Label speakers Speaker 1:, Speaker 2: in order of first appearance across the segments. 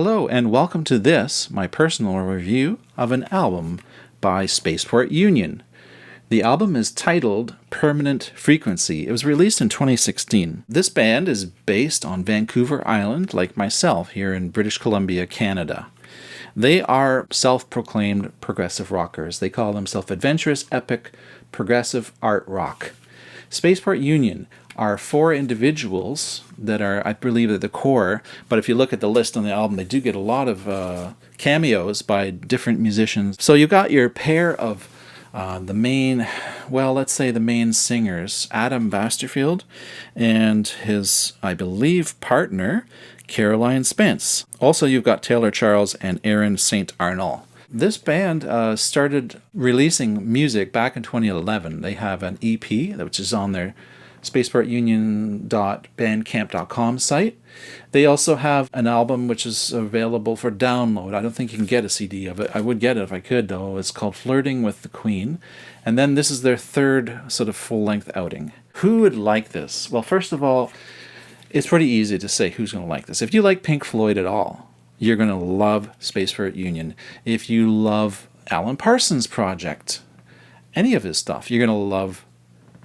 Speaker 1: Hello and welcome to this, my personal review of an album by Spaceport Union. The album is titled Permanent Frequency. It was released in 2016. This band is based on Vancouver Island, like myself, here in British Columbia, Canada. They are self-proclaimed progressive rockers. They call themselves adventurous, epic, progressive art rock. Spaceport Union are four individuals that are, I believe, at the core, but if you look at the list on the album, they do get a lot of cameos by different musicians. So you got your pair of the main singers, Adam Basterfield and his, I believe, partner, Caroline Spence. Also, you've got Taylor Charles and Aaron St. Arnold. This band started releasing music back in 2011. They have an EP, which is on their spaceportunion.bandcamp.com site. They also have an album which is available for download. I don't think you can get a CD of it. I would get it if I could, though. It's called Flirting with the Queen. And then this is their third sort of full-length outing. Who would like this? Well, first of all, it's pretty easy to say who's going to like this. If you like Pink Floyd at all, you're going to love Spaceport Union. If you love Alan Parsons' project, any of his stuff, you're going to love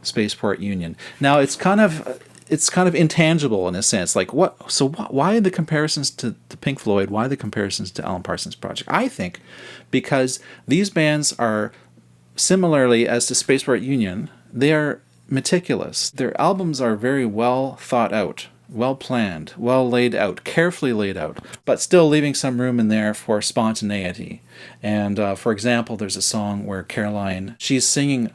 Speaker 1: Spaceport Union. Now it's kind of intangible in a sense. Like what? So why the comparisons to Pink Floyd? Why the comparisons to Alan Parsons' project? I think because these bands are similarly as to Spaceport Union. They are meticulous. Their albums are very well thought out, well planned, well laid out, carefully laid out, but still leaving some room in there for spontaneity. And for example, there's a song where Caroline, she's singing.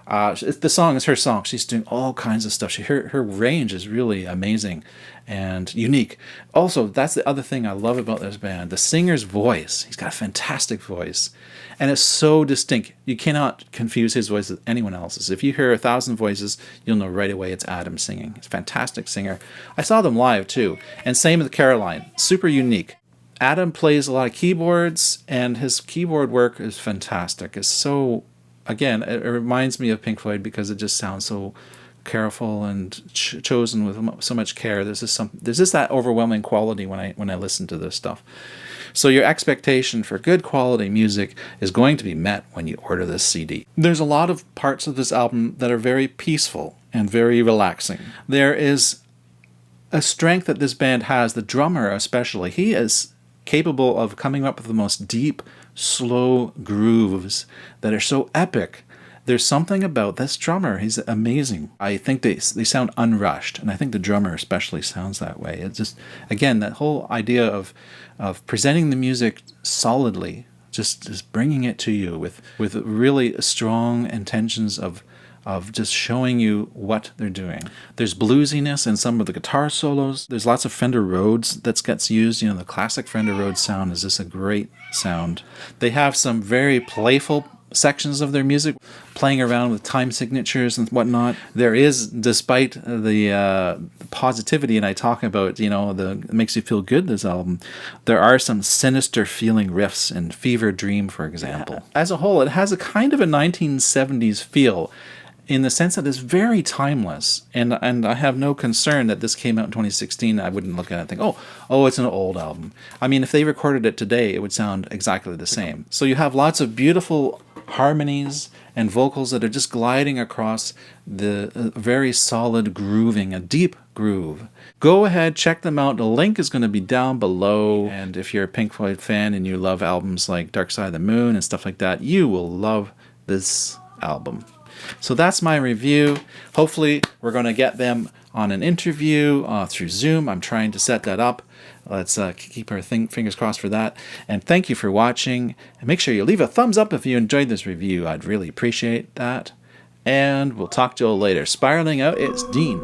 Speaker 1: The song is her song. She's doing all kinds of stuff. Her range is really amazing and unique. Also, that's the other thing I love about this band. The singer's voice. He's got a fantastic voice. And it's so distinct. You cannot confuse his voice with anyone else's. If you hear 1,000 voices, you'll know right away it's Adam singing. He's a fantastic singer. I saw them live too. And same with Caroline. Super unique. Adam plays a lot of keyboards, and his keyboard work is fantastic. It's so... Again, it reminds me of Pink Floyd because it just sounds so careful and chosen with so much care. There's just that overwhelming quality when I listen to this stuff. So your expectation for good quality music is going to be met when you order this CD. There's a lot of parts of this album that are very peaceful and very relaxing. There is a strength that this band has, the drummer especially. He is capable of coming up with the most deep, slow grooves that are so epic. There's something about this drummer. He's amazing. I think they sound unrushed, and I think the drummer especially sounds that way. It's just, again, that whole idea of presenting the music solidly, just bringing it to you with really strong intentions of just showing you what they're doing. There's bluesiness in some of the guitar solos. There's lots of Fender Rhodes that gets used. You know, the classic Fender Rhodes sound is just a great sound. They have some very playful sections of their music, playing around with time signatures and whatnot. There is, despite the positivity, and I talk about, it makes you feel good, this album, there are some sinister feeling riffs in Fever Dream, for example. Yeah. As a whole, it has a kind of a 1970s feel, in the sense that it's very timeless, and I have no concern that this came out in 2016. I wouldn't look at it and think, oh, it's an old album. I mean, if they recorded it today, it would sound exactly the same. So you have lots of beautiful harmonies and vocals that are just gliding across the very solid grooving, a deep groove. Go ahead, check them out. The link is going to be down below. And if you're a Pink Floyd fan and you love albums like Dark Side of the Moon and stuff like that, you will love this album. So that's my review. Hopefully we're going to get them on an interview through Zoom. I'm trying to set that up. Let's keep our fingers crossed for that. And thank you for watching. And make sure you leave a thumbs up if you enjoyed this review. I'd really appreciate that. And we'll talk to you all later. Spiraling out, it's Dean.